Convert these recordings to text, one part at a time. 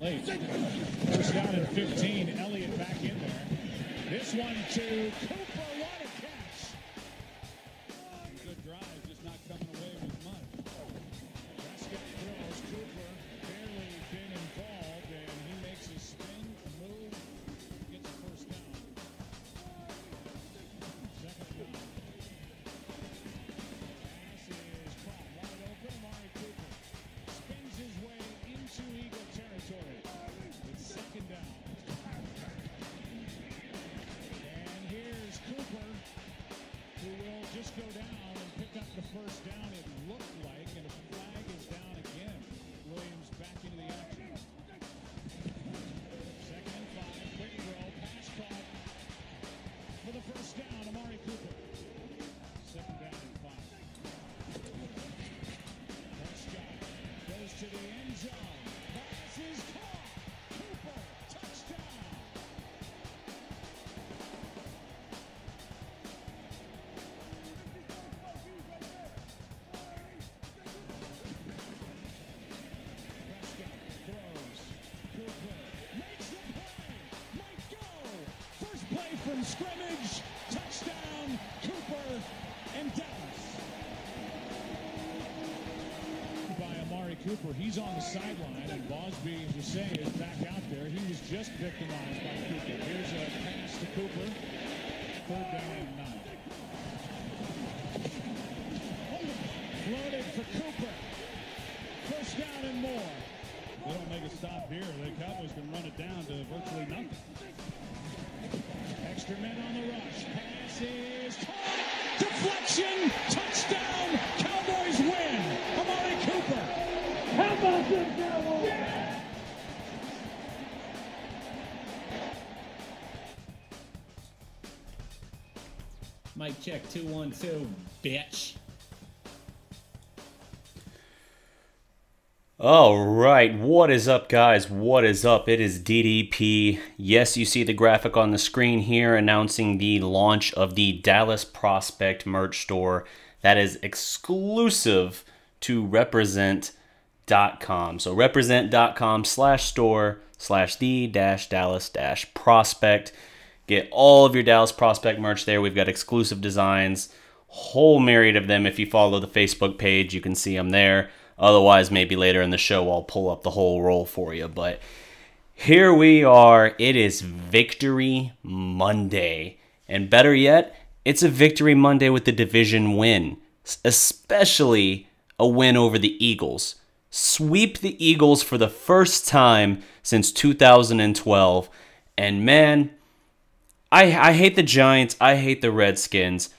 Late. First down and 15. Elliott back in there. This one to Cooper. What a catch. Good drive, just not coming away with much. Prescott throws. Cooper barely been involved, and he makes a spin, a move, gets a first down. Second down. Pass is caught wide open. Amari Cooper spins his way into Eagle territory. It's second down. And here's Cooper, who will just go down and pick up the first down, it looked like, and a flag is down again. Williams back into the action. Second and 5, quick throw, pass caught for the first down, Amari Cooper. Second down and 5. Prescott goes to the end zone. Pass is caught. Cooper, touchdown. Prescott throws. Cooper makes the play. Might go. First play from scrimmage. Touchdown, Cooper and Dallas. By Amari Cooper. He's on the sideline, and Bosby, as you say, is back out there. He was just victimized by Cooper. Here's a pass to Cooper. Third down and 9. Floated for Cooper. First down and more. They don't make a stop here. The Cowboys can run it down to virtually nothing. Extra men on the rush. Pass is caught. Deflection. Touchdown. Cowboys win. Amari Cooper. How about this, Cowboys? Mic check 2 1 2, bitch. All right, what is up, guys? What is up? It is DDP. Yes, you see the graphic on the screen here announcing the launch of the Dallas Prospect merch store that is exclusive to represent.com. So represent.com/store/the-Dallas-prospect. Get all of your Dallas Prospect merch there. We've got exclusive designs, whole myriad of them. If you follow the Facebook page, you can see them there. Otherwise, maybe later in the show, I'll pull up the whole roll for you. But here we are. It is Victory Monday. And better yet, it's a Victory Monday with the division win. Especially a win over the Eagles. Sweep the Eagles for the first time since 2012. And man, I hate the Giants. I hate the Redskins.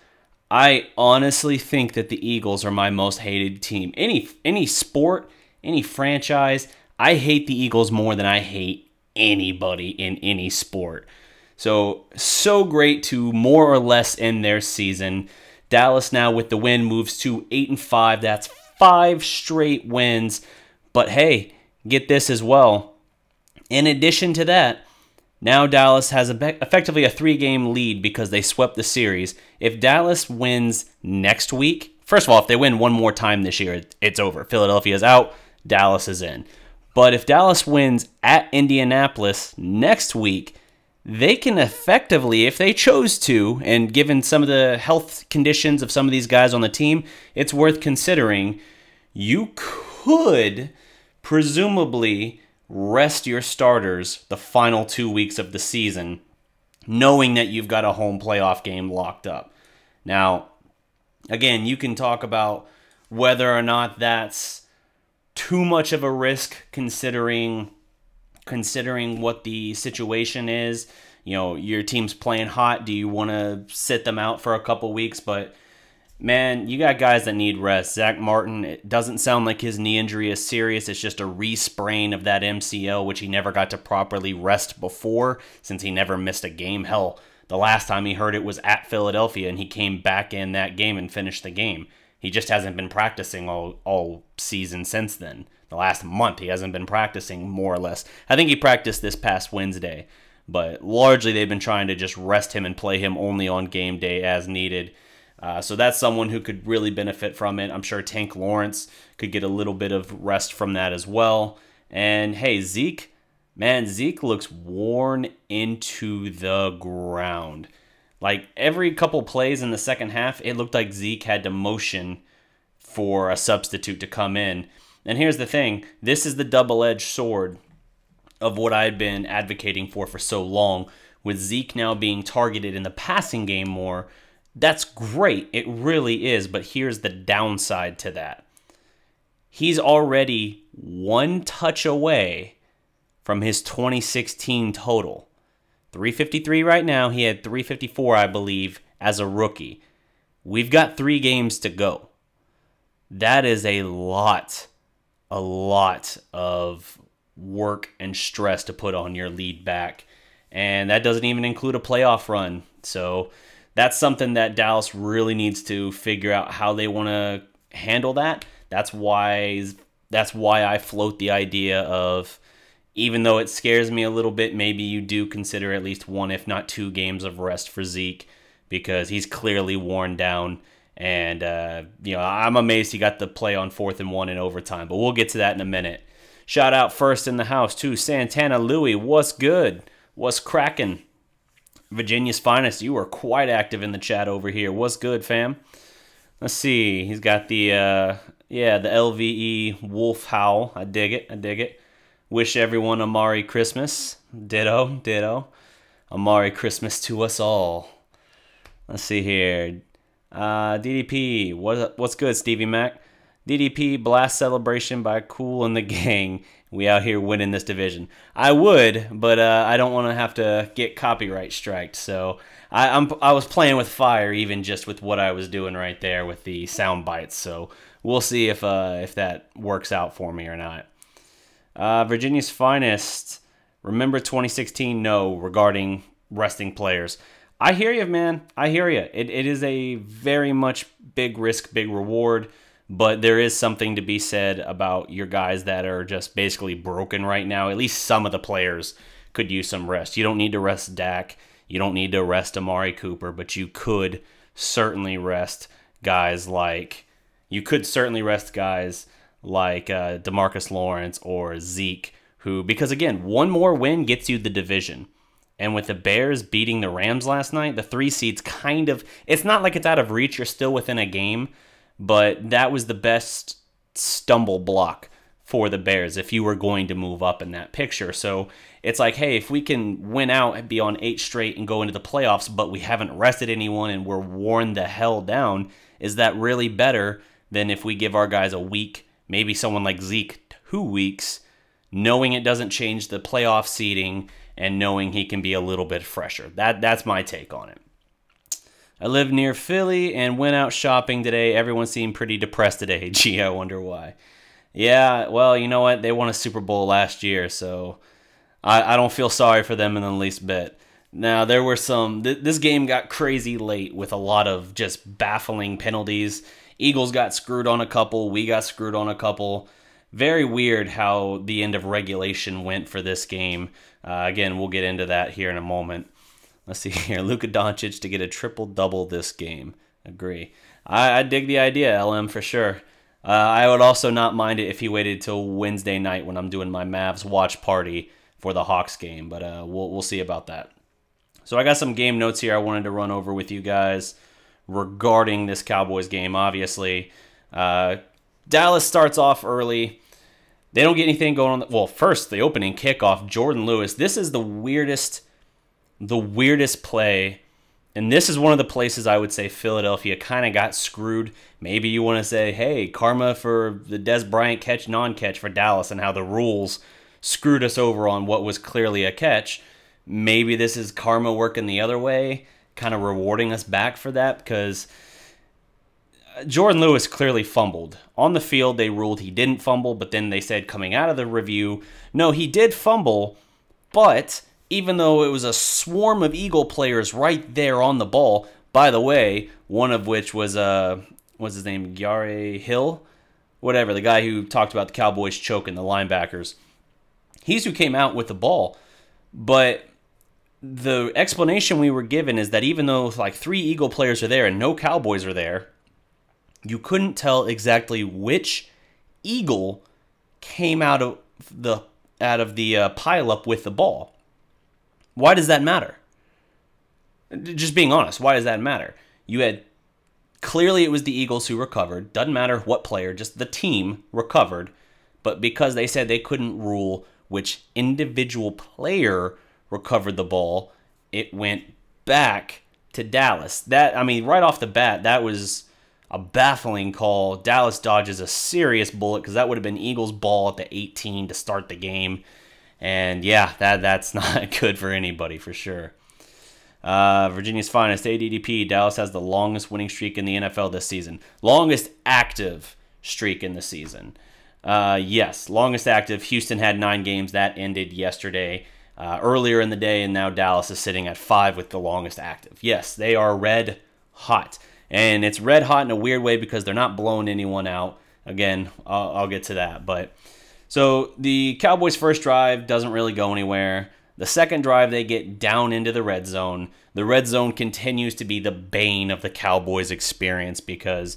I honestly think that the Eagles are my most hated team. Any sport, any franchise, I hate the Eagles more than I hate anybody in any sport. So great to more or less end their season. Dallas now with the win moves to 8-5. That's 5 straight wins. But hey, get this as well. In addition to that, now Dallas has effectively a 3-game lead because they swept the series. If Dallas wins next week, first of all, if they win one more time this year, it's over. Philadelphia's out, Dallas is in. But if Dallas wins at Indianapolis next week, they can effectively, if they chose to, and given some of the health conditions of some of these guys on the team, it's worth considering, you could presumably rest your starters the final 2 weeks of the season, knowing that you've got a home playoff game locked up. Now, again, you can talk about whether or not that's too much of a risk considering what the situation is. You know, your team's playing hot. Do you want to sit them out for a couple weeks? But man, you got guys that need rest. Zach Martin, it doesn't sound like his knee injury is serious. It's just a re-sprain of that MCL, which he never got to properly rest before since he never missed a game. Hell, the last time he heard it was at Philadelphia, and he came back in that game and finished the game. He just hasn't been practicing all season since then. The last month, he hasn't been practicing, more or less. I think he practiced this past Wednesday, but largely they've been trying to just rest him and play him only on game day as needed. So that's someone who could really benefit from it. I'm sure Tank Lawrence could get a little bit of rest from that as well. And hey, Zeke, Man, Zeke looks worn into the ground. Like, every couple plays in the second half, it looked like Zeke had to motion for a substitute to come in. And here's the thing. This is the double-edged sword of what I've been advocating for so long. With Zeke now being targeted in the passing game more, that's great. It really is. But here's the downside to that. He's already one touch away from his 2016 total. 353 right now. He had 354, I believe, as a rookie. We've got 3 games to go. That is a lot of work and stress to put on your lead back. And that doesn't even include a playoff run. So that's something that Dallas really needs to figure out how they want to handle that. That's why I float the idea of, even though it scares me a little bit, maybe you do consider at least 1, if not 2 games of rest for Zeke, because he's clearly worn down. And, I'm amazed he got the play on 4th and 1 in overtime, but we'll get to that in a minute. Shout out first in the house to Santana Louie. What's good? What's cracking? Virginia's finest. You are quite active in the chat over here. What's good, fam? Let's see. He's got the LVE Wolf Howl. I dig it. Wish everyone a Merry Christmas. Ditto. A Merry Christmas to us all. Let's see here. DDP. What's good, Stevie Mac? DDP, blast celebration by Cool and the gang. We out here winning this division. I would, but I don't want to have to get copyright striked. So I was playing with fire, even just with what I was doing right there with the sound bites. So we'll see if that works out for me or not. Virginia's finest. Remember 2016? No, regarding resting players. I hear you, man. I hear you. It is a very much big risk, big reward. But there is something to be said about your guys that are just basically broken right now. At least some of the players could use some rest. You don't need to rest Dak. You don't need to rest Amari Cooper. But you could certainly rest guys like... DeMarcus Lawrence or Zeke, who... Because, again, one more win gets you the division. And with the Bears beating the Rams last night, the 3 seeds kind of... It's not like it's out of reach. You're still within a game. But that was the best stumble block for the Bears if you were going to move up in that picture. So it's like, hey, if we can win out and be on 8 straight and go into the playoffs, but we haven't rested anyone and we're worn the hell down, is that really better than if we give our guys a week, maybe someone like Zeke 2 weeks, knowing it doesn't change the playoff seeding and knowing he can be a little bit fresher? That's my take on it. I live near Philly and went out shopping today. Everyone seemed pretty depressed today. Gee, I wonder why. Yeah, well, you know what? They won a Super Bowl last year, so I don't feel sorry for them in the least bit. Now, there were some... This game got crazy late with a lot of just baffling penalties. Eagles got screwed on a couple. We got screwed on a couple. Very weird how the end of regulation went for this game. Again, we'll get into that here in a moment. Let's see here. Luka Doncic to get a triple-double this game. Agree. I dig the idea, LM, for sure. I would also not mind it if he waited till Wednesday night when I'm doing my Mavs watch party for the Hawks game, but we'll see about that. So I got some game notes here I wanted to run over with you guys regarding this Cowboys game. Obviously, Dallas starts off early. They don't get anything going on. Well, first, the opening kickoff, Jordan Lewis. This is the weirdest play, and this is one of the places I would say Philadelphia kind of got screwed. Maybe you want to say, hey, karma for the Des Bryant catch, non-catch for Dallas, and how the rules screwed us over on what was clearly a catch. Maybe this is karma working the other way, kind of rewarding us back for that, because Jordan Lewis clearly fumbled. On the field, they ruled he didn't fumble, but then they said coming out of the review, no, he did fumble, but... even though it was a swarm of Eagle players right there on the ball, by the way, one of which was, what's his name, Gyare Hill? Whatever, the guy who talked about the Cowboys choking the linebackers. He's who came out with the ball. But the explanation we were given is that even though like 3 Eagle players are there and no Cowboys are there, you couldn't tell exactly which Eagle came out of the out of the pileup with the ball. Why does that matter? Just being honest, why does that matter? You had, clearly it was the Eagles who recovered. Doesn't matter what player, just the team recovered. But because they said they couldn't rule which individual player recovered the ball, it went back to Dallas. That, I mean, right off the bat, that was a baffling call. Dallas dodges a serious bullet because that would have been Eagles' ball at the 18 to start the game. And yeah, that's not good for anybody for sure. Virginia's finest, ADDP. Dallas has the longest winning streak in the NFL this season. Longest active streak in the season. Yes, longest active. Houston had 9 games. That ended yesterday, earlier in the day, and now Dallas is sitting at 5 with the longest active. Yes, they are red hot. And it's red hot in a weird way because they're not blowing anyone out. Again, I'll get to that. But so the Cowboys' first drive doesn't really go anywhere. The second drive, they get down into the red zone. The red zone continues to be the bane of the Cowboys' experience because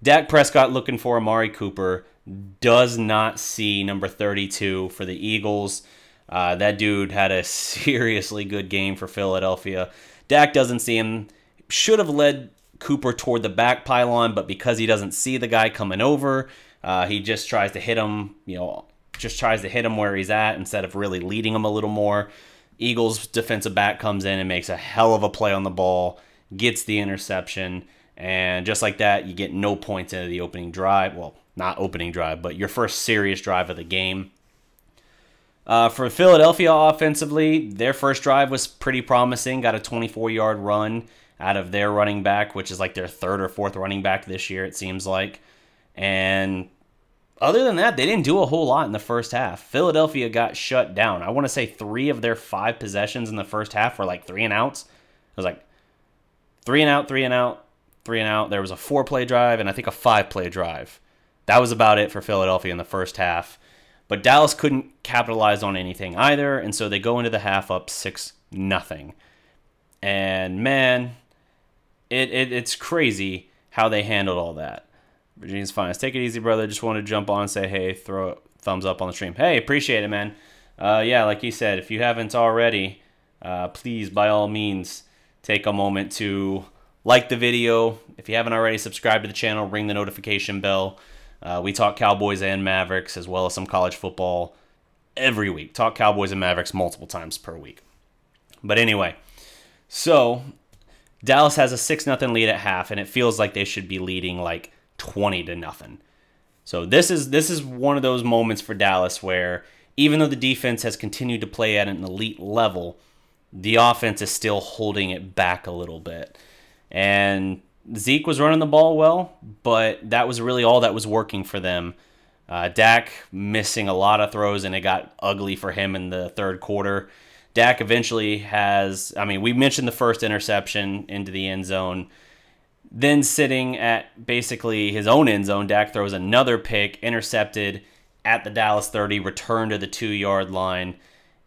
Dak Prescott, looking for Amari Cooper, does not see number 32 for the Eagles. That dude had a seriously good game for Philadelphia. Dak doesn't see him. Should have led Cooper toward the back pylon, but because he doesn't see the guy coming over, he just tries to hit him, just tries to hit him where he's at instead of really leading him a little more. Eagles defensive back comes in and makes a hell of a play on the ball, gets the interception, and just like that, you get no points into the opening drive. Well, not opening drive, but your first serious drive of the game. For Philadelphia offensively, their first drive was pretty promising. Got a 24-yard run out of their running back, which is like their 3rd or 4th running back this year, it seems like. And other than that, they didn't do a whole lot in the first half. Philadelphia got shut down. I want to say 3 of their 5 possessions in the first half were like 3 and outs. It was like 3 and out, 3 and out, 3 and out. There was a 4-play drive and I think a 5-play drive. That was about it for Philadelphia in the first half. But Dallas couldn't capitalize on anything either, and so they go into the half up 6-0. And man, it's crazy how they handled all that. Virginia's finest. Take it easy, brother. Just want to jump on and say, hey, throw a thumbs up on the stream. Hey, appreciate it, man. Yeah, like you said, if you haven't already, please, by all means, take a moment to like the video. If you haven't already, subscribe to the channel, ring the notification bell. We talk Cowboys and Mavericks, as well as some college football every week. Talk Cowboys and Mavericks multiple times per week. But anyway, so Dallas has a 6-0 lead at half, and it feels like they should be leading like 20-0. So this is one of those moments for Dallas where even though the defense has continued to play at an elite level, the offense is still holding it back a little bit. And Zeke was running the ball well, but that was really all that was working for them. Dak missing a lot of throws, and it got ugly for him in the third quarter. Dak eventually has, we mentioned the first interception into the end zone. Then sitting at basically his own end zone, Dak throws another pick, intercepted at the Dallas 30, returned to the 2-yard line.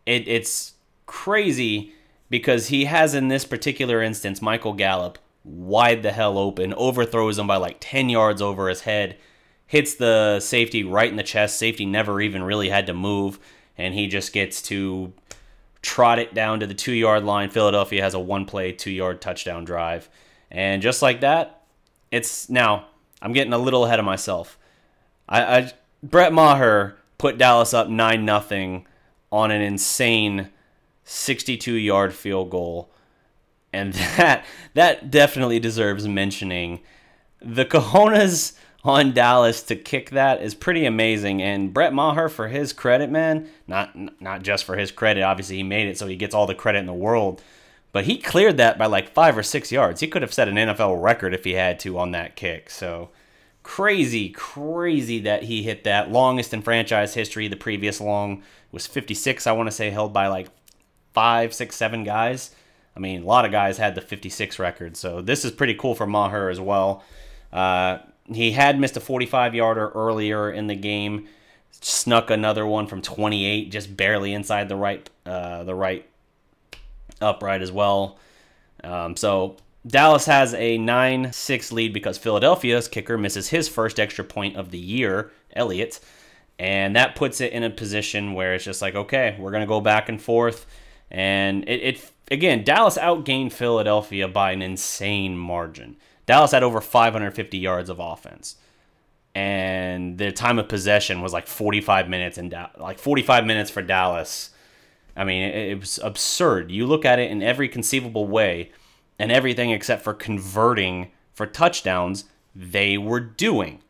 It's crazy because he has, in this particular instance, Michael Gallup wide the hell open, overthrows him by like 10 yards over his head, hits the safety right in the chest. Safety never even really had to move, and he just gets to trot it down to the 2-yard line. Philadelphia has a 1-play, 2-yard touchdown drive. And just like that, now, I'm getting a little ahead of myself. Brett Maher put Dallas up 9-0 on an insane 62-yard field goal. And that definitely deserves mentioning. The cojones on Dallas to kick that is pretty amazing. And Brett Maher, for his credit, man, not just for his credit. Obviously, he made it, so he gets all the credit in the world. But he cleared that by like 5 or 6 yards. He could have set an NFL record if he had to on that kick. So crazy that he hit that. Longest in franchise history. The previous long was 56, I want to say, held by like 5, 6, 7 guys. A lot of guys had the 56 record. So this is pretty cool for Maher as well. He had missed a 45-yarder earlier in the game. Snuck another one from 28, just barely inside the right upright as well. So Dallas has a 9-6 lead because Philadelphia's kicker misses his first extra point of the year, Elliott. And that puts it in a position where it's just like, okay, we're going to go back and forth. And again, Dallas outgained Philadelphia by an insane margin. Dallas had over 550 yards of offense. And their time of possession was like 45 minutes, and like 45 minutes for Dallas. I mean, it was absurd. You look at it in every conceivable way, and everything except for converting for touchdowns, they were doing.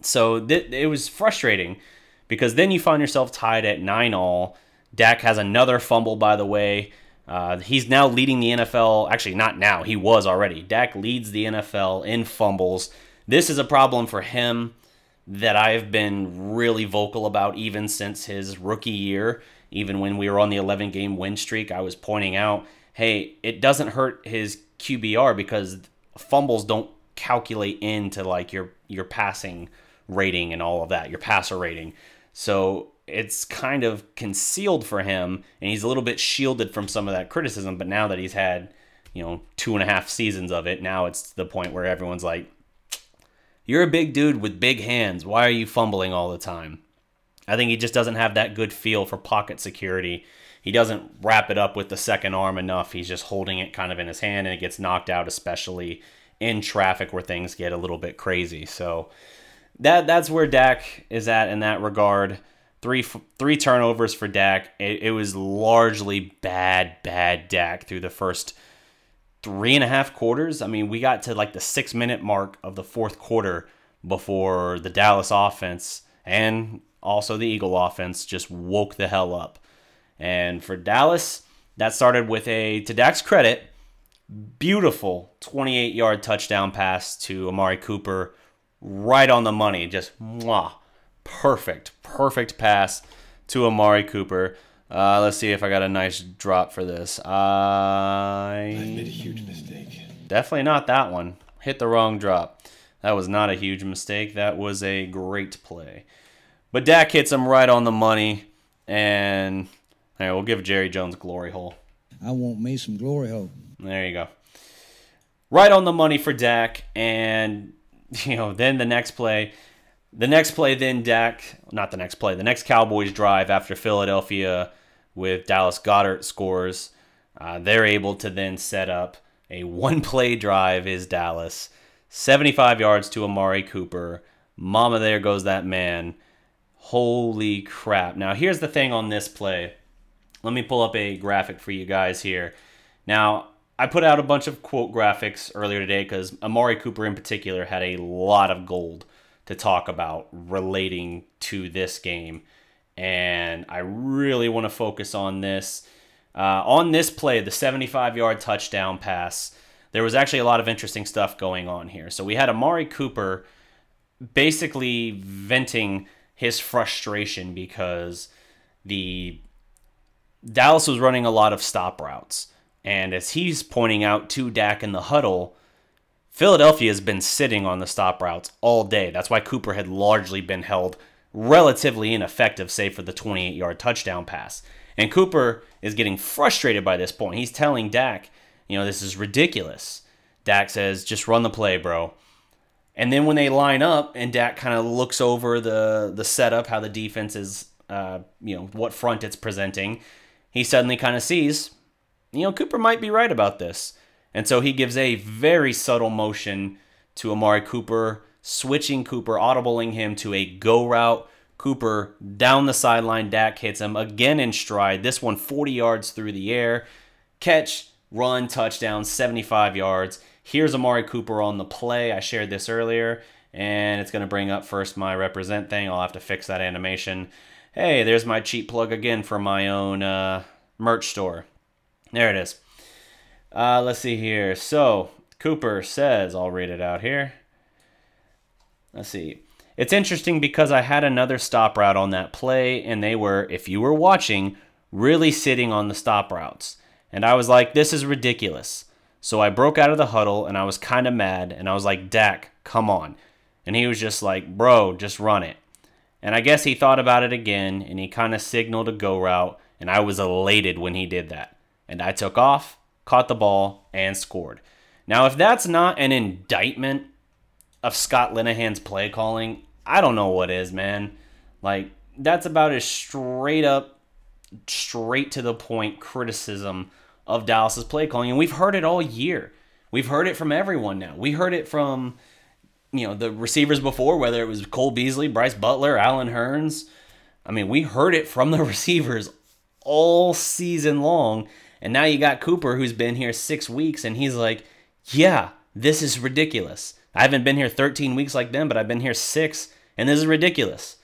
So it was frustrating because then you find yourself tied at 9-all. Dak has another fumble, by the way. He's now leading the NFL. Actually, not now. He was already. Dak leads the NFL in fumbles. This is a problem for him that I've been really vocal about even since his rookie year. Even when we were on the 11-game win streak, I was pointing out, hey, it doesn't hurt his QBR because fumbles don't calculate into like your passing rating and all of that, your passer rating. So it's kind of concealed for him, and he's a little bit shielded from some of that criticism. But now that he's had, 2.5 seasons of it, now it's the point where everyone's like, you're a big dude with big hands. Why are you fumbling all the time? I think he just doesn't have that good feel for pocket security. He doesn't wrap it up with the second arm enough. He's just holding it kind of in his hand, and it gets knocked out, especially in traffic where things get a little bit crazy. So that's where Dak is at in that regard. Three turnovers for Dak. It was largely bad Dak through the first 3.5 quarters. I mean, we got to like the 6-minute mark of the fourth quarter before the Dallas offense and also the Eagle offense just woke the hell up. And for Dallas, that started with to Dak's credit, beautiful 28-yard touchdown pass to Amari Cooper, right on the money. Just perfect pass to Amari Cooper. Let's see if I got a nice drop for this. I made a huge mistake. Definitely not that one. Hit the wrong drop. That was not a huge mistake. That was a great play. But Dak hits him right on the money, and we'll give Jerry Jones glory hole. I want me some glory hole. There you go. Right on the money for Dak, and then the next play. The next Cowboys drive after Philadelphia with Dallas Goedert scores. They're able to then set up a one-play drive is Dallas. 75 yards to Amari Cooper. Mama, there goes that man. Holy crap. Now, here's the thing on this play. Let me pull up a graphic for you guys here. Now, I put out a bunch of quote graphics earlier today because Amari Cooper in particular had a lot of gold to talk about relating to this game. And I really want to focus on this. On this play, the 75-yard touchdown pass, there was actually a lot of interesting stuff going on here. So we had Amari Cooper basically venting his frustration because the Dallas was running a lot of stop routes. And as he's pointing out to Dak in the huddle, Philadelphia has been sitting on the stop routes all day. That's why Cooper had largely been held relatively ineffective, save for the 28-yard touchdown pass. And Cooper is getting frustrated by this point. He's telling Dak, this is ridiculous. Dak says, just run the play, bro. And then when they line up and Dak kind of looks over the setup, how the defense is, what front it's presenting, he suddenly kind of sees, Cooper might be right about this. And so he gives a very subtle motion to Amari Cooper, switching Cooper, audibling him to a go route. Cooper down the sideline. Dak hits him again in stride. This one 40 yards through the air. Catch, run, touchdown, 75 yards. Here's Amari Cooper on the play. I shared this earlier, and it's going to bring up first my represent thing. I'll have to fix that animation. Hey, there's my cheap plug again for my own merch store. There it is. Let's see here. So, Cooper says, I'll read it out here. Let's see. It's interesting because I had another stop route on that play, and they were, if you were watching, really sitting on the stop routes. And I was like, this is ridiculous. So I broke out of the huddle, and I was kind of mad, and I was like, Dak, come on. And he was just like, bro, just run it. And I guess he thought about it again, and he kind of signaled a go route, and I was elated when he did that. And I took off, caught the ball, and scored. Now, if that's not an indictment of Scott Linehan's play calling, I don't know what is, man. Like, that's about as straight up, straight to the point criticism of Dallas's play calling. And we've heard it all year. We've heard it from everyone now. We heard it from, the receivers before, whether it was Cole Beasley, Bryce Butler, Allen Hurns. I mean, we heard it from the receivers all season long. And now you got Cooper, who's been here 6 weeks, and he's like, yeah, this is ridiculous. I haven't been here 13 weeks like them, but I've been here 6, and this is ridiculous.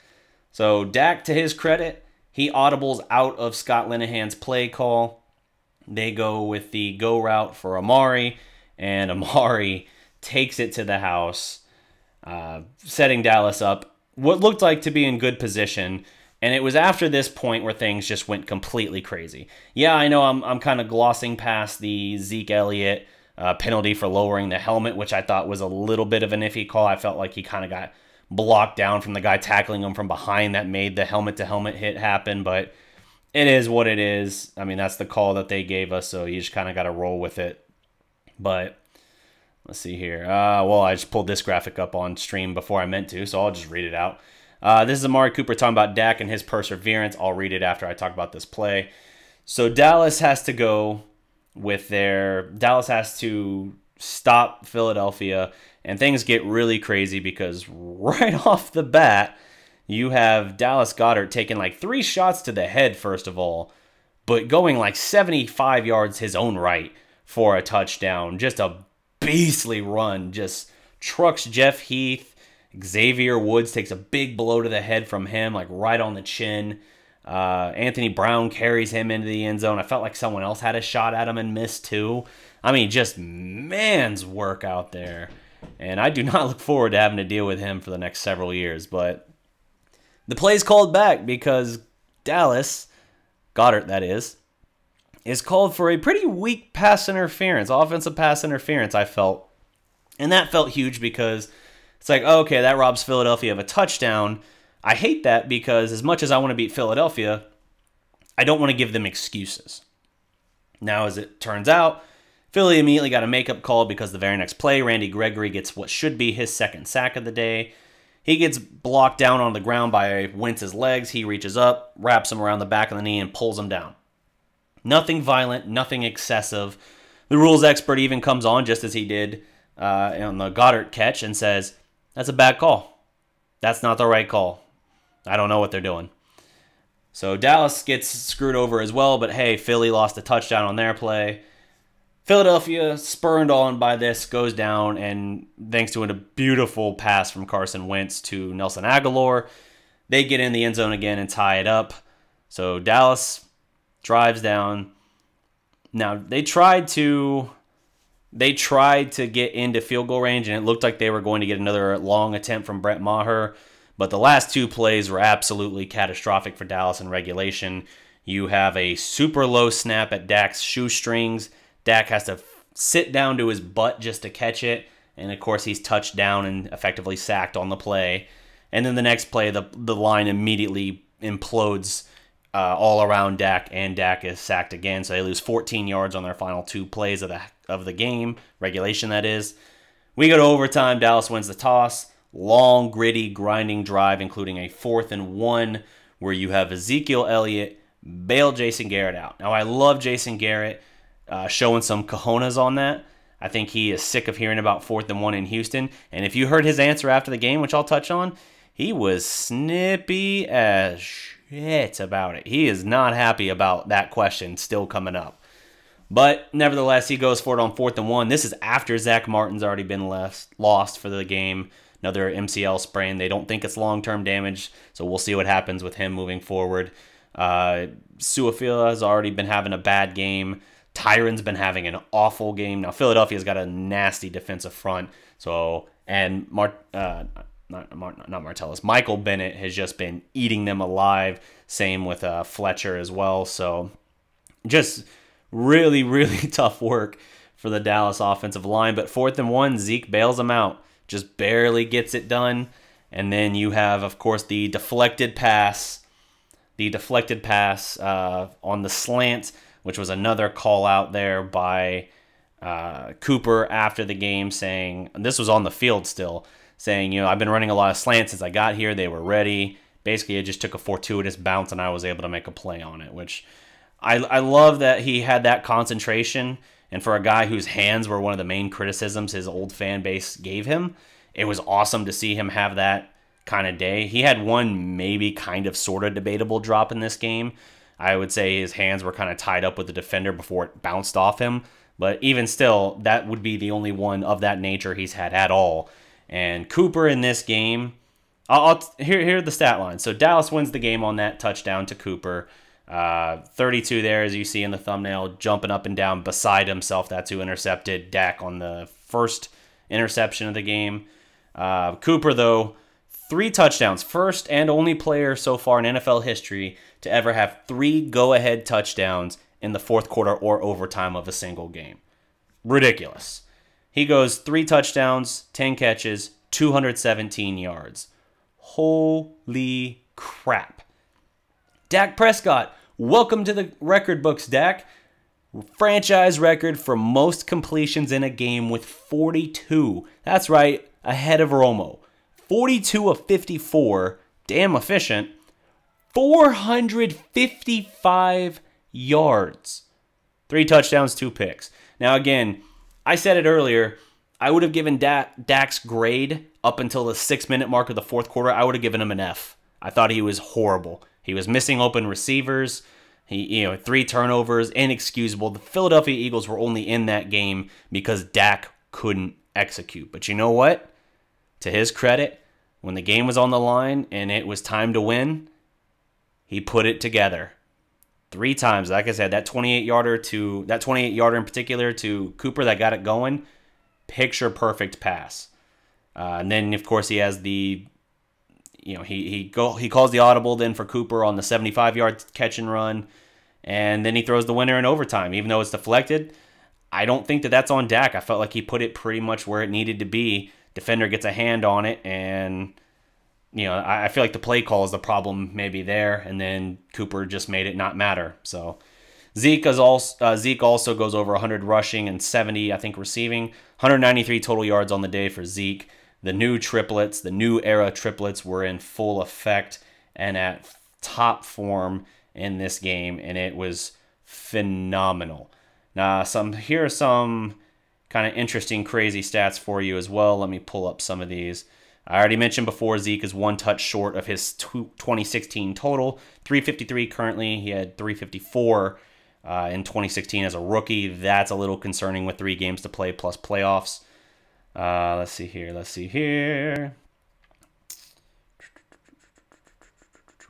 So Dak, to his credit, he audibles out of Scott Linehan's play call. They go with the go route for Amari, and Amari takes it to the house, setting Dallas up what looked like to be in good position. And it was after this point where things just went completely crazy. Yeah, I know I'm kind of glossing past the Zeke Elliott penalty for lowering the helmet, which I thought was a little bit of an iffy call. I felt like he kind of got blocked down from the guy tackling him from behind that made the helmet-to-helmet hit happen. But it is what it is. I mean, that's the call that they gave us, so you just kind of got to roll with it. But let's see here. Well, I just pulled this graphic up on stream before I meant to, so I'll just read it out. This is Amari Cooper talking about Dak and his perseverance. I'll read it after I talk about this play. So Dallas has to go with Dallas has to stop Philadelphia, and things get really crazy because right off the bat, you have Dallas Goedert taking like 3 shots to the head, first of all, but going like 75 yards his own right for a touchdown. Just a beastly run. Just trucks Jeff Heath. Xavier Woods takes a big blow to the head from him, like right on the chin. Anthony Brown carries him into the end zone. I felt like someone else had a shot at him and missed too. I mean, just man's work out there. And I do not look forward to having to deal with him for the next several years. But the play's called back because Dallas, Goedert that is called for a pretty weak pass interference, offensive pass interference, I felt. And that felt huge because it's like, okay, that robs Philadelphia of a touchdown. I hate that because as much as I want to beat Philadelphia, I don't want to give them excuses. Now, as it turns out, Philly immediately got a makeup call because the very next play, Randy Gregory gets what should be his second sack of the day. He gets blocked down on the ground by Wentz's legs. He reaches up, wraps him around the back of the knee, and pulls him down. Nothing violent, nothing excessive. The rules expert even comes on, just as he did on the Goedert catch, and says, that's a bad call. That's not the right call. I don't know what they're doing. So Dallas gets screwed over as well, but hey, Philly lost a touchdown on their play. Philadelphia, spurned on by this, goes down, and thanks to a beautiful pass from Carson Wentz to Nelson Aguilar, they get in the end zone again and tie it up. So Dallas drives down. Now, they tried to get into field goal range, and it looked like they were going to get another long attempt from Brett Maher. But the last 2 plays were absolutely catastrophic for Dallas in regulation. You have a super low snap at Dak's shoestrings. Dak has to sit down to his butt just to catch it. And, of course, he's touched down and effectively sacked on the play. And then the next play, the line immediately implodes all around Dak, and Dak is sacked again. So they lose 14 yards on their final 2 plays of the game, regulation that is. We go to overtime. Dallas wins the toss. Long, gritty, grinding drive, including a 4th and 1, where you have Ezekiel Elliott bail Jason Garrett out. Now, I love Jason Garrett showing some cojones on that. I think he is sick of hearing about 4th and 1 in Houston. And if you heard his answer after the game, which I'll touch on, he was snippy as shit about it. He is not happy about that question still coming up. But nevertheless, he goes for it on 4th and 1. This is after Zach Martin's already been lost for the game. Another MCL sprain. They don't think it's long-term damage, so we'll see what happens with him moving forward. Suafila has already been having a bad game. Tyron's been having an awful game. Now, Philadelphia's got a nasty defensive front. And not Martellus. Michael Bennett has just been eating them alive. Same with Fletcher as well. So just really, really tough work for the Dallas offensive line. But 4th and 1, Zeke bails them out. Just barely gets it done. And then you have, of course, the deflected pass. The deflected pass on the slant, which was another call out there by Cooper after the game saying, and this was on the field still, saying, I've been running a lot of slants since I got here. They were ready. basically it just took a fortuitous bounce and I was able to make a play on it, which I love that he had that concentration. And for a guy whose hands were one of the main criticisms his old fan base gave him, it was awesome to see him have that kind of day. He had one maybe kind of sort of debatable drop in this game. I would say his hands were kind of tied up with the defender before it bounced off him. But even still, that would be the only one of that nature he's had at all. And Cooper in this game, here are the stat lines. So Dallas wins the game on that touchdown to Cooper. 32 there, as you see in the thumbnail, jumping up and down beside himself. That's who intercepted Dak on the first interception of the game. Cooper, though, 3 touchdowns. First and only player so far in NFL history to ever have 3 go-ahead touchdowns in the fourth quarter or overtime of a single game. Ridiculous. He goes 3 touchdowns, 10 catches, 217 yards. Holy crap. Dak Prescott, welcome to the record books, Dak. Franchise record for most completions in a game with 42. That's right, ahead of Romo. 42 of 54, damn efficient. 455 yards. 3 touchdowns, 2 picks. Now again, I said it earlier, I would have given Dak's grade up until the 6-minute mark of the fourth quarter. I would have given him an F. I thought he was horrible. He was missing open receivers. 3 turnovers, inexcusable. The Philadelphia Eagles were only in that game because Dak couldn't execute. But you know what? To his credit, when the game was on the line and it was time to win, he put it together. 3 times. Like I said, that 28-yarder in particular to Cooper that got it going, picture perfect pass. And then of course he has the he calls the audible then for Cooper on the 75-yard catch and run, and then he throws the winner in overtime. Even though it's deflected, I don't think that's on Dak. I felt like he put it pretty much where it needed to be. Defender gets a hand on it, and I feel like the play call is the problem maybe there, and then Cooper just made it not matter. So Zeke also goes over 100 rushing and 70, I think, receiving. 193 total yards on the day for Zeke. The new triplets, the new era triplets were in full effect and at top form in this game, and it was phenomenal. Now, here are some kind of interesting, crazy stats for you as well. Let me pull up some of these. I already mentioned before, Zeke is 1 touch short of his 2016 total. 353 currently. He had 354 in 2016 as a rookie. That's a little concerning with 3 games to play plus playoffs. Let's see here.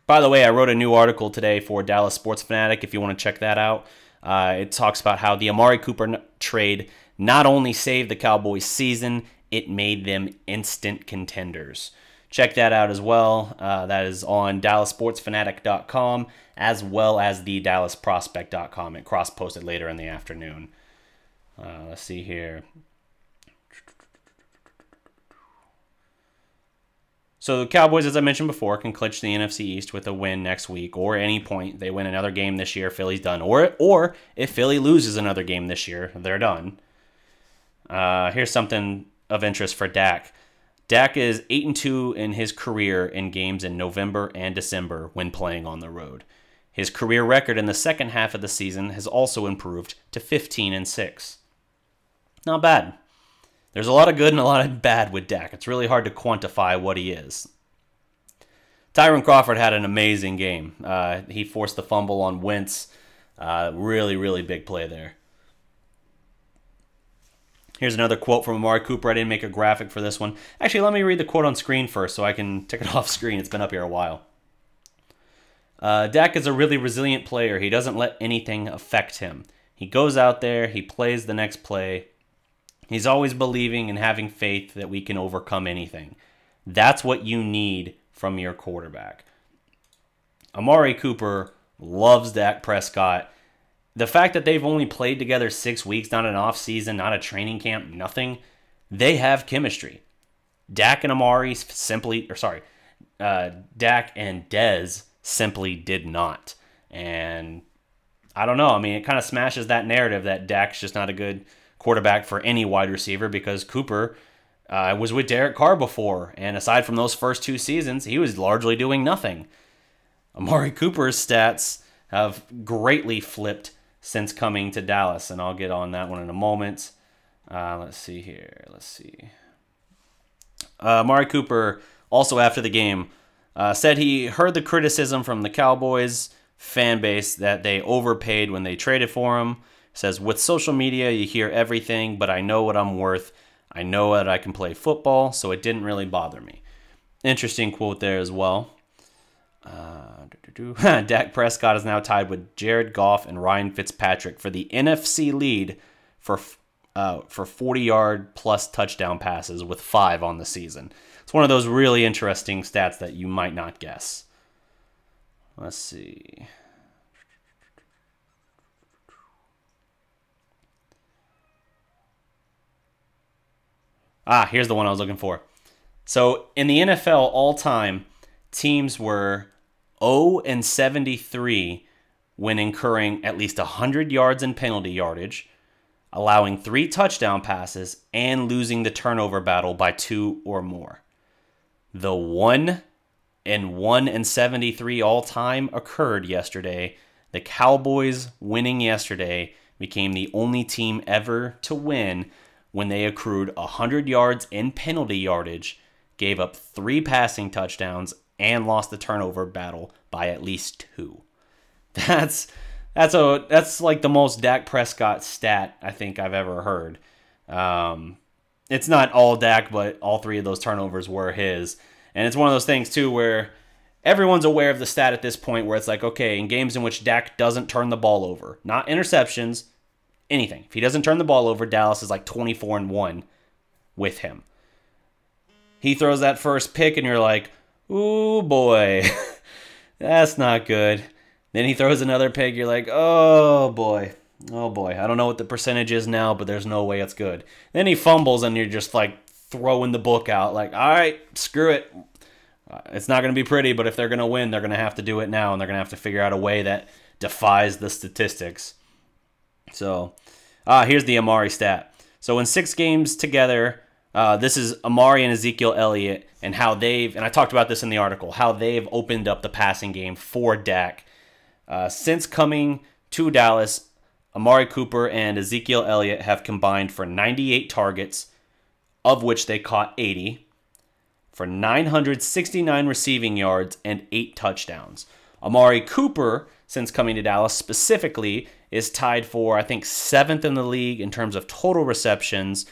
By the way, I wrote a new article today for Dallas Sports Fanatic if you want to check that out. It talks about how the Amari Cooper trade not only saved the Cowboys' season, it made them instant contenders. Check that out as well. That is on DallasSportsFanatic.com as well as the DallasProspect.com. It cross-posted later in the afternoon. Let's see here. So the Cowboys, as I mentioned before, can clinch the NFC East with a win next week or any point. They win another game this year, Philly's done. Or if Philly loses another game this year, they're done. Here's something of interest for Dak. Dak is 8-2 in his career in games in November and December when playing on the road. His career record in the second half of the season has also improved to 15-6. Not bad. There's a lot of good and a lot of bad with Dak. It's really hard to quantify what he is. Tyron Crawford had an amazing game. He forced the fumble on Wentz. Really, really big play there. Here's another quote from Amari Cooper. I didn't make a graphic for this one. Actually, let me read the quote on screen first so I can take it off screen. It's been up here a while. Dak is a really resilient player. He doesn't let anything affect him. He goes out there. He plays the next play. He's always believing and having faith that we can overcome anything. That's what you need from your quarterback. Amari Cooper loves Dak Prescott. The fact that they've only played together 6 weeks, not an off season, not a training camp, nothing, they have chemistry. Dak and Dez simply did not. And I don't know. I mean, it kind of smashes that narrative that Dak's just not a good quarterback for any wide receiver because Cooper, was with Darreck Carr before, and aside from those first 2 seasons, he was largely doing nothing. Amari Cooper's stats have greatly flipped since coming to Dallas, and I'll get on that one in a moment. Let's see here. Amari Cooper, also after the game, said he heard the criticism from the Cowboys fan base that they overpaid when they traded for him. Says, with social media, you hear everything, but I know what I'm worth. I know that I can play football, so it didn't really bother me. Interesting quote there as well. Dak Prescott is now tied with Jared Goff and Ryan Fitzpatrick for the NFC lead for 40-yard plus touchdown passes with 5 on the season. It's one of those really interesting stats that you might not guess. Let's see. Here's the one I was looking for. So in the NFL all-time, teams were 0-73 when incurring at least 100 yards in penalty yardage, allowing 3 touchdown passes, and losing the turnover battle by 2 or more. The 1-1-73 all-time occurred yesterday. The Cowboys winning yesterday became the only team ever to win when they accrued 100 yards in penalty yardage, gave up 3 passing touchdowns, and lost the turnover battle by at least 2. That's like the most Dak Prescott stat I think I've ever heard. It's not all Dak, but all 3 of those turnovers were his. And it's one of those things, too, where everyone's aware of the stat at this point where it's like, okay, in games in which Dak doesn't turn the ball over, not interceptions, anything. If he doesn't turn the ball over, Dallas is like 24-1 with him. He throws that first pick, and you're like, ooh, boy, that's not good. Then he throws another pick, you're like, oh, boy. I don't know what the percentage is now, but there's no way it's good. Then he fumbles, and you're just like throwing the book out, like, all right, screw it. It's not going to be pretty, but if they're going to win, they're going to have to do it now, and they're going to have to figure out a way that defies the statistics. So, here's the Amari stat. So in 6 games together, this is Amari and Ezekiel Elliott, and how and I talked about this in the article, how they've opened up the passing game for Dak. Since coming to Dallas, Amari Cooper and Ezekiel Elliott have combined for 98 targets, of which they caught 80, for 969 receiving yards and 8 touchdowns. Amari Cooper, since coming to Dallas specifically, is tied for, I think, 7th in the league in terms of total receptions,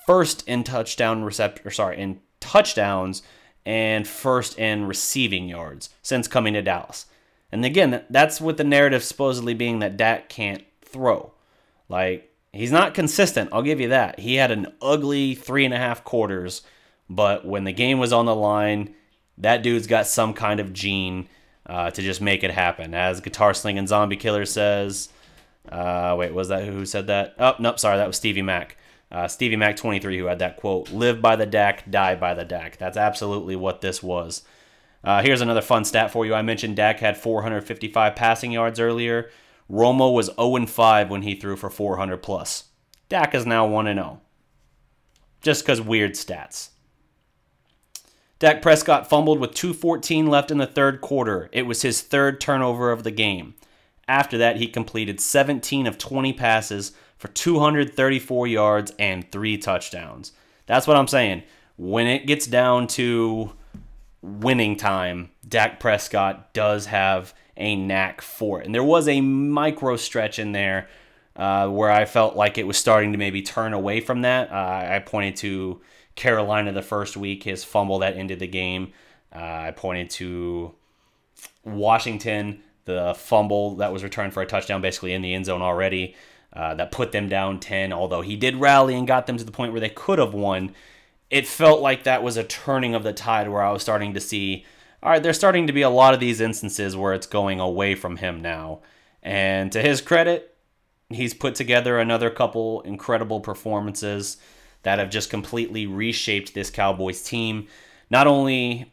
first in touchdowns, and first in receiving yards since coming to Dallas. And again, that's with the narrative supposedly being that Dak can't throw. Like, he's not consistent, I'll give you that. He had an ugly 3.5 quarters, but when the game was on the line, that dude's got some kind of gene to just make it happen. As Guitar Slinging Zombie Killer says, was that who said that? Oh, nope, sorry, that was Stevie Mac. Stevie Mac 23 who had that quote, live by the Dak, die by the Dak. That's absolutely what this was. Here's another fun stat for you. I mentioned Dak had 455 passing yards earlier. Romo was 0-5 when he threw for 400 plus. Dak is now 1-0. Just because weird stats. Dak Prescott fumbled with 2:14 left in the third quarter. It was his 3rd turnover of the game. After that, he completed 17 of 20 passes for 234 yards and 3 touchdowns. That's what I'm saying. When it gets down to winning time, Dak Prescott does have a knack for it. And there was a micro stretch in there where I felt like it was starting to maybe turn away from that. I pointed to Carolina the first week, his fumble that ended the game. I pointed to Washington, the fumble that was returned for a touchdown basically in the end zone already, that put them down 10. Although he did rally and got them to the point where they could have won, it felt like that was a turning of the tide where I was starting to see, all right, there's starting to be a lot of these instances where it's going away from him now. And to his credit, he's put together another couple incredible performances that have just completely reshaped this Cowboys team. Not only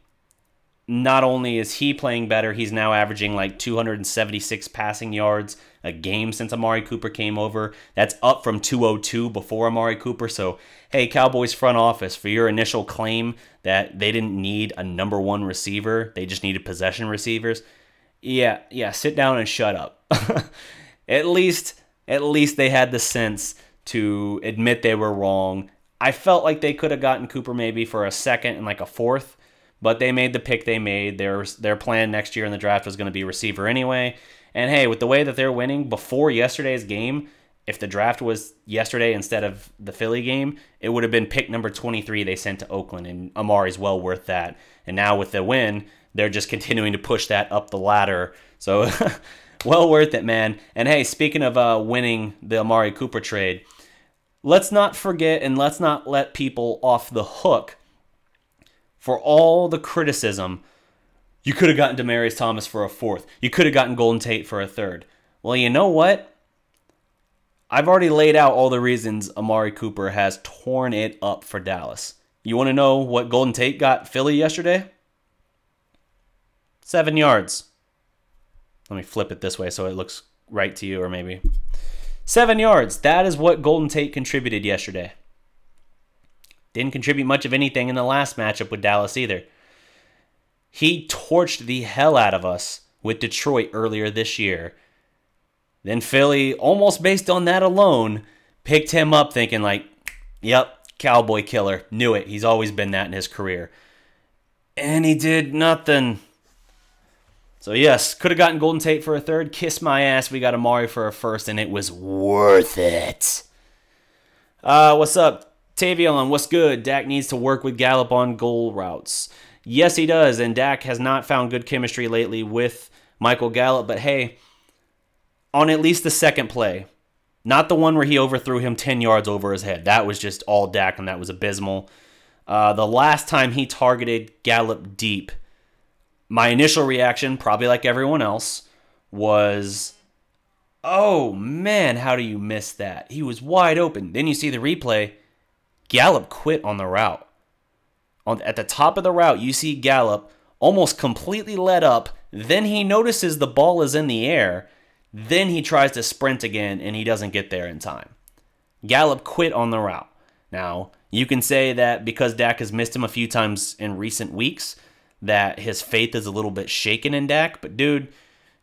not only is he playing better, he's now averaging like 276 passing yards a game since Amari Cooper came over. That's up from 202 before Amari Cooper. So, hey, Cowboys front office, for your initial claim that they didn't need a number one receiver, they just needed possession receivers. Yeah, sit down and shut up. At least they had the sense to admit they were wrong. I felt like they could have gotten Cooper maybe for a second and like a fourth, but they made the pick they made. Their plan next year in the draft was going to be receiver anyway. And hey, with the way that they're winning, before yesterday's game, if the draft was yesterday instead of the Philly game, it would have been pick number 23 they sent to Oakland, and Amari's well worth that. And now with the win, they're just continuing to push that up the ladder. So, well worth it, man. And hey, speaking of winning the Amari Cooper trade, let's not forget and let's not let people off the hook for all the criticism. You could have gotten Demaryius Thomas for a fourth. You could have gotten Golden Tate for a third. Well, you know what? I've already laid out all the reasons Amari Cooper has torn it up for Dallas. You want to know what Golden Tate got Philly yesterday? 7 yards. Let me flip it this way so it looks right to you, or maybe 7 yards. That is what Golden Tate contributed yesterday. Didn't contribute much of anything in the last matchup with Dallas either. He torched the hell out of us with Detroit earlier this year. Then Philly, almost based on that alone, picked him up thinking like, yep, Cowboy killer. Knew it. He's always been that in his career. And he did nothing. So yes, could have gotten Golden Tate for a third. Kiss my ass, we got Amari for a first, and it was worth it. What's up, Tavion? What's good? Dak needs to work with Gallup on goal routes. Yes, he does, and Dak has not found good chemistry lately with Michael Gallup, but hey, on at least the second play, not the one where he overthrew him 10 yards over his head. That was just all Dak, and that was abysmal. The last time he targeted Gallup deep, my initial reaction, probably like everyone else, was, oh man, how do you miss that? He was wide open. Then you see the replay, Gallup quit on the route. At the top of the route, you see Gallup almost completely let up. Then he notices the ball is in the air. Then he tries to sprint again, and he doesn't get there in time. Gallup quit on the route. Now, you can say that because Dak has missed him a few times in recent weeks, that his faith is a little bit shaken in Dak. But, dude,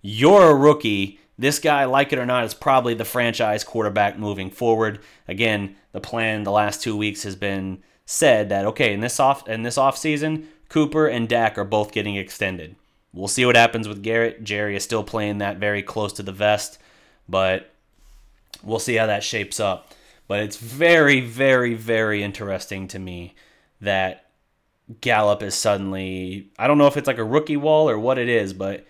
you're a rookie. This guy, like it or not, is probably the franchise quarterback moving forward. Again, the plan the last 2 weeks has been said that, okay, in this offseason, Cooper and Dak are both getting extended. We'll see what happens with Garrett. Jerry is still playing that very close to the vest, but we'll see how that shapes up. But it's very, very, very interesting to me that Gallup is suddenly, I don't know if it's like a rookie wall or what it is, but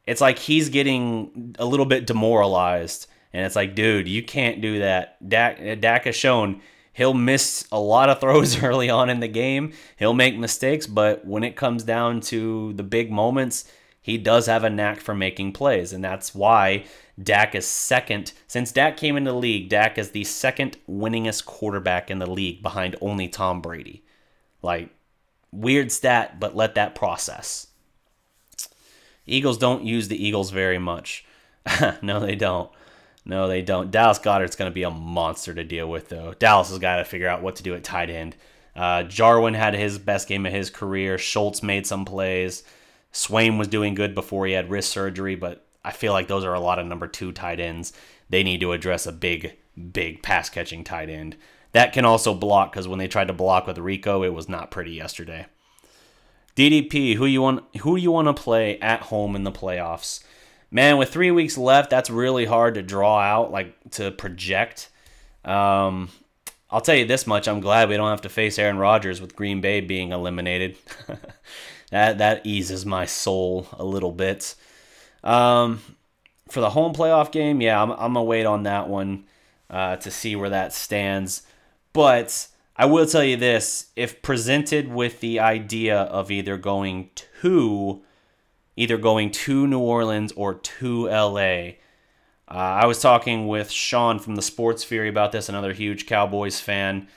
it's like he's getting a little bit demoralized. And it's like, dude, you can't do that. Dak has shown he'll miss a lot of throws early on in the game. He'll make mistakes, but when it comes down to the big moments, he does have a knack for making plays. And that's why Dak is second. Since Dak came into the league, Dak is the second winningest quarterback in the league behind only Tom Brady. Like, weird stat, but let that process. Eagles don't use the Eagles very much. No, they don't. No, they don't. Dallas Goedert's going to be a monster to deal with, though. Dallas has got to figure out what to do at tight end. Jarwin had his best game of his career. Schultz made some plays. Swain was doing good before he had wrist surgery, but I feel like those are a lot of number 2 tight ends. They need to address a big, big pass-catching tight end. That can also block, because when they tried to block with Rico, it was not pretty yesterday. DDP, who you want to play at home in the playoffs? Man, with 3 weeks left, that's really hard to draw out, like to project. I'll tell you this much: I'm glad we don't have to face Aaron Rodgers with Green Bay being eliminated. that eases my soul a little bit. For the home playoff game, yeah, I'm gonna wait on that one to see where that stands. But I will tell you this: if presented with the idea of either going to New Orleans or to LA. I was talking with Sean from the Sports Fury about this, another huge Cowboys fan,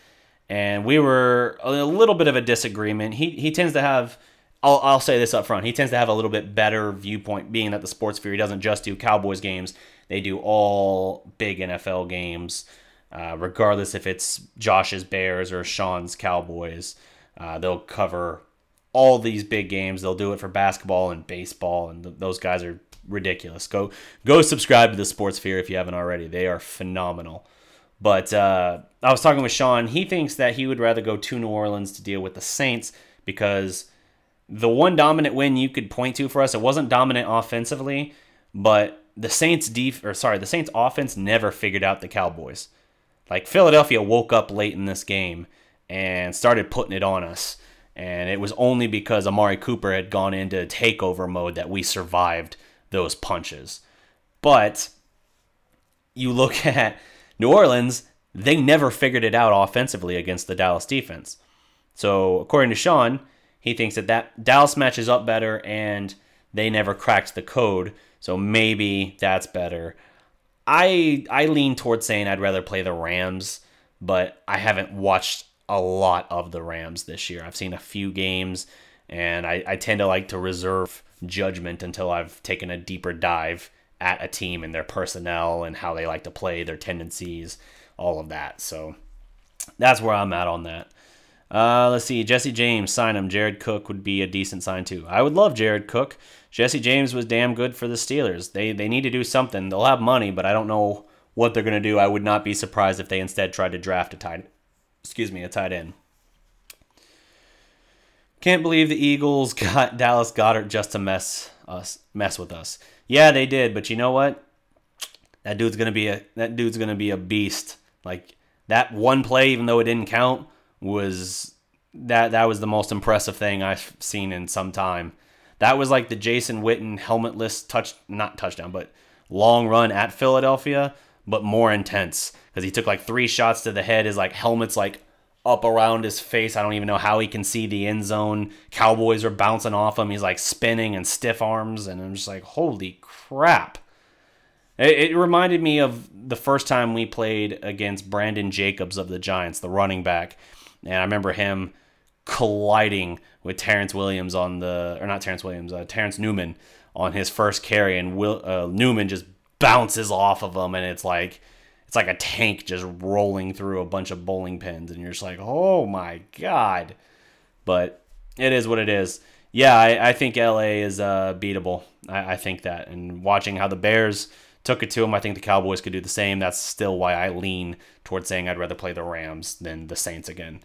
and we were a little bit of a disagreement. He tends to have I'll say this up front. He tends to have a little bit better viewpoint, being that the Sports Sphere doesn't just do Cowboys games. They do all big NFL games, regardless if it's Josh's Bears or Sean's Cowboys. They'll cover all these big games. They'll do it for basketball and baseball, and those guys are ridiculous. Go subscribe to the Sports Sphere if you haven't already. They are phenomenal. But I was talking with Sean. He thinks that he would rather go to New Orleans to deal with the Saints because the one dominant win you could point to for us, it wasn't dominant offensively, but the Saints the Saints offense never figured out the Cowboys. Like, Philadelphia woke up late in this game and started putting it on us. And it was only because Amari Cooper had gone into takeover mode that we survived those punches. But you look at New Orleans, they never figured it out offensively against the Dallas defense. So according to Sean, he thinks that Dallas matches up better and they never cracked the code. So maybe that's better. I lean towards saying I'd rather play the Rams, but I haven't watched a lot of the Rams this year. I've seen a few games, and I tend to like to reserve judgment until I've taken a deeper dive at a team and their personnel and how they like to play, their tendencies, all of that. So that's where I'm at on that. Let's see. Jesse James, sign him. Jared Cook would be a decent sign too. I would love Jared Cook. Jesse James was damn good for the Steelers. They need to do something. They'll have money, but I don't know what they're going to do. I would not be surprised if they instead tried to draft a tight end. Can't believe the Eagles got Dallas Goedert just to mess with us. Yeah, they did, but you know what? That dude's gonna be a beast. Like, that one play, even though it didn't count, was that was the most impressive thing I've seen in some time. That was like the Jason Witten helmetless not touchdown, but long run at Philadelphia, but more intense because he took like 3 shots to the head. His like helmet's like up around his face. I don't even know how he can see the end zone. Cowboys are bouncing off him. He's like spinning and stiff arms, and I'm just like, holy crap. It reminded me of the first time we played against Brandon Jacobs of the Giants, the running back. And I remember him colliding with Terrence Newman on his first carry, and Newman just bounces off of him, and it's like a tank just rolling through a bunch of bowling pins, and you're just like, oh my God. But it is what it is. Yeah, I think LA is beatable. I think that. And watching how the Bears took it to them, I think the Cowboys could do the same. That's still why I lean towards saying I'd rather play the Rams than the Saints again.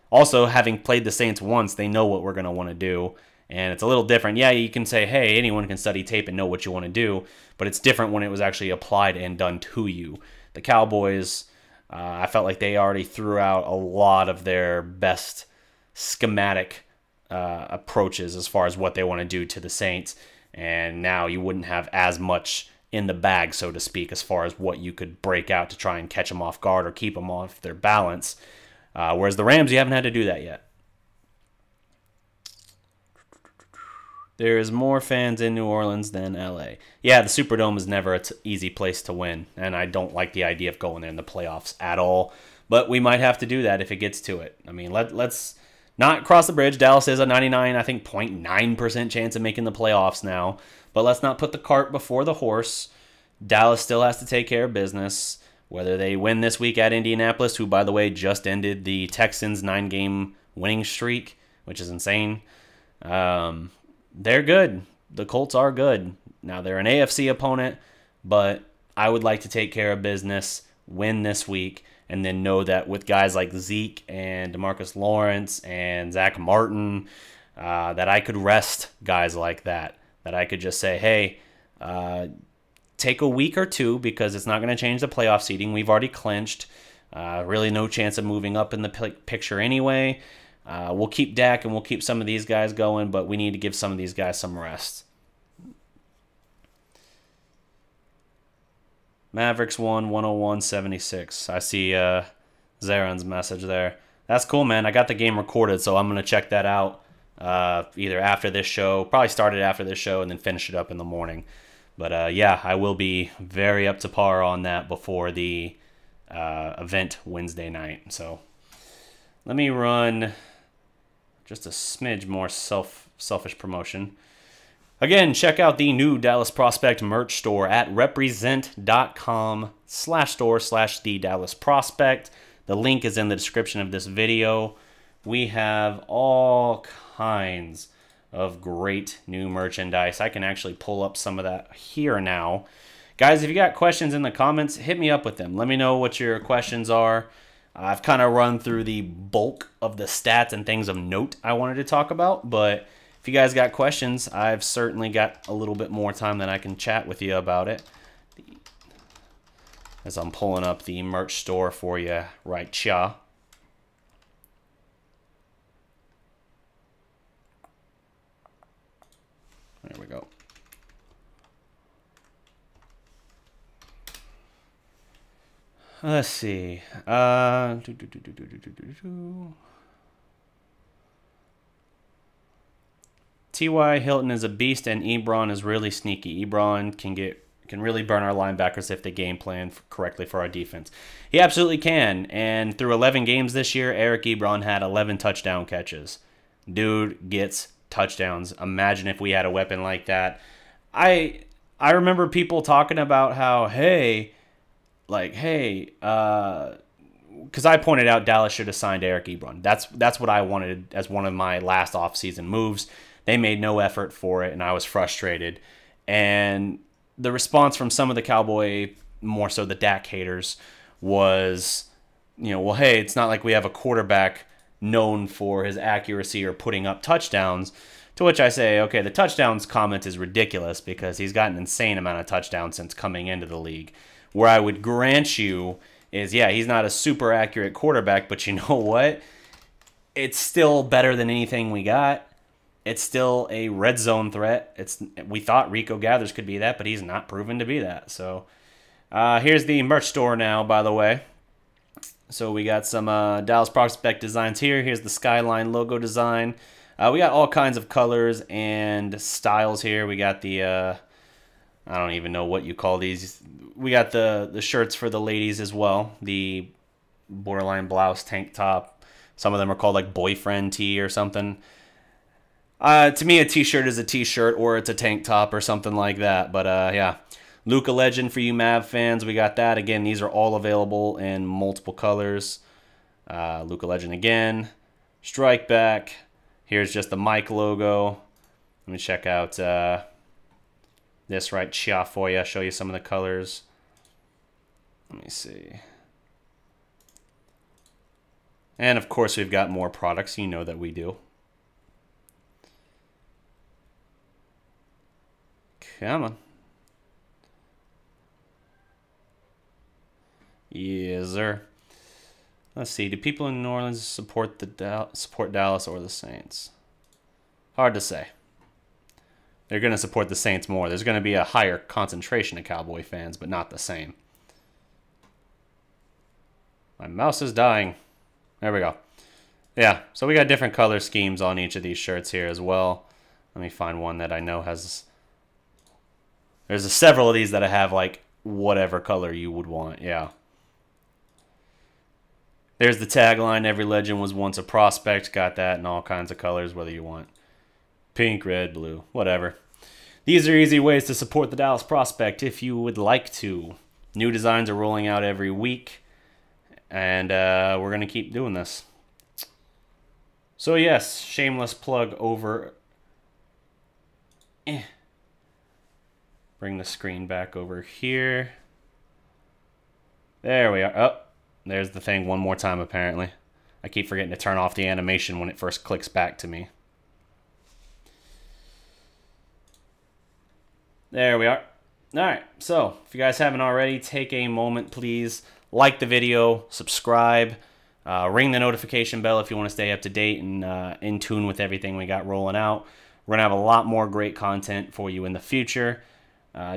Also, having played the Saints once, they know what we're going to want to do. And it's a little different. Yeah, you can say, hey, anyone can study tape and know what you want to do. But it's different when it was actually applied and done to you. The Cowboys, I felt like they already threw out a lot of their best schematic approaches as far as what they want to do to the Saints. And now you wouldn't have as much in the bag, so to speak, as far as what you could break out to try and catch them off guard or keep them off their balance. Whereas the Rams, you haven't had to do that yet. There is more fans in New Orleans than LA. Yeah, the Superdome is never an easy place to win, and I don't like the idea of going there in the playoffs at all. But we might have to do that if it gets to it. I mean, let's not cross the bridge. Dallas is a 0.9% chance of making the playoffs now. But let's not put the cart before the horse. Dallas still has to take care of business. Whether they win this week at Indianapolis, who, by the way, just ended the Texans' 9-game winning streak, which is insane. They're good. The Colts are good. Now, they're an AFC opponent, but I would like to take care of business, win this week, and then know that with guys like Zeke and DeMarcus Lawrence and Zach Martin, that I could rest guys like that. That I could just say, hey, take a week or two because it's not going to change the playoff seeding. We've already clinched. Really no chance of moving up in the picture anyway. We'll keep Dak and we'll keep some of these guys going, but we need to give some of these guys some rest. Mavericks won 101-76. I see Zaron's message there. That's cool, man. I got the game recorded, so I'm going to check that out either after this show. Probably start it after this show and then finish it up in the morning. But, yeah, I will be very up to par on that before the event Wednesday night. So let me run just a smidge more selfish promotion. Again, check out the new Dallas Prospect merch store at represent.com/store/the Dallas Prospect. The link is in the description of this video. We have all kinds of great new merchandise. I can actually pull up some of that here now. Guys, if you got questions in the comments, hit me up with them. Let me know what your questions are. I've kind of run through the bulk of the stats and things of note I wanted to talk about, but if you guys got questions, I've certainly got a little bit more time that I can chat with you about it. As I'm pulling up the merch store for you right here. There we go. Let's see. T.Y. Hilton is a beast, and Ebron is really sneaky. Ebron can really burn our linebackers if they game plan correctly for our defense. He absolutely can, and through 11 games this year, Eric Ebron had 11 touchdown catches. Dude gets touchdowns. Imagine if we had a weapon like that. I remember people talking about how, because I pointed out Dallas should have signed Eric Ebron. That's what I wanted as one of my last offseason moves. They made no effort for it, and I was frustrated. And the response from some of the Cowboy, more so the Dak haters, was, well, hey, it's not like we have a quarterback known for his accuracy or putting up touchdowns. To which I say, okay, the touchdowns comment is ridiculous because he's got an insane amount of touchdowns since coming into the league. Where I would grant you is, yeah, he's not a super accurate quarterback, but you know what? It's still better than anything we got. It's still a red zone threat. We thought Rico Gathers could be that, but he's not proven to be that. So here's the merch store now, by the way. So we got some Dallas Prospect designs here. Here's the Skyline logo design. We got all kinds of colors and styles here. We got the, I don't even know what you call these. We got the shirts for the ladies as well. The borderline blouse, tank top. Some of them are called like boyfriend tee or something. To me, a t-shirt is a t-shirt or it's a tank top or something like that. But yeah, Luka Legend for you Mav fans. We got that. Again, these are all available in multiple colors. Luka Legend again. Strike back. Here's just the Mike logo. Let me check out this right here for you. Show you some of the colors. Let me see. And of course, we've got more products. You know that we do. Come on. Yes, sir. Let's see. Do people in New Orleans support Dallas or the Saints? Hard to say. They're going to support the Saints more. There's going to be a higher concentration of Cowboy fans, but not the same. My mouse is dying. There we go. Yeah, so we got different color schemes on each of these shirts here as well. Let me find one that I know has... There's several of these that I have like whatever color you would want. Yeah. There's the tagline, every legend was once a prospect. Got that in all kinds of colors, whether you want pink, red, blue, whatever. These are easy ways to support the Dallas Prospect if you would like to. New designs are rolling out every week, and we're going to keep doing this. So yes, shameless plug over... Bring the screen back over here. There we are. Oh, there's the thing one more time, apparently. I keep forgetting to turn off the animation when it first clicks back to me. There we are. Alright, so if you guys haven't already, take a moment, please. Like the video, subscribe, ring the notification bell if you want to stay up to date and in tune with everything we got rolling out. We're going to have a lot more great content for you in the future.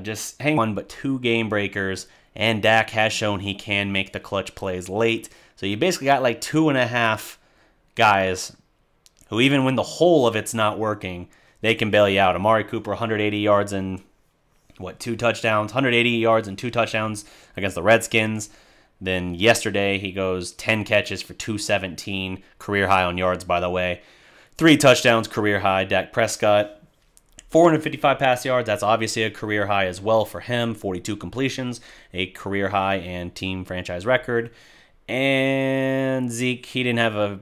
Just hang on, but 2 game breakers, and Dak has shown he can make the clutch plays late. So you basically got like 2.5 guys who, even when the whole of it's not working, they can bail you out. Amari Cooper, 180 yards and, 2 touchdowns? 180 yards and 2 touchdowns against the Redskins. Then yesterday, he goes 10 catches for 217, career high on yards, by the way. 3 touchdowns, career high. Dak Prescott, 455 pass yards. That's obviously a career high as well for him. 42 completions, a career high and team franchise record. And Zeke, he didn't have a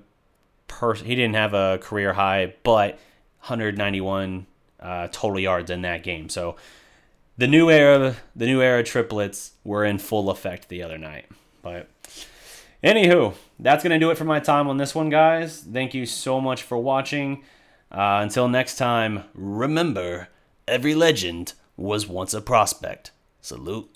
career high, but 191 total yards in that game. So the new era triplets were in full effect the other night. But anywho, that's going to do it for my time on this one, guys. Thank you so much for watching. Until next time, remember, every legend was once a prospect. Salute.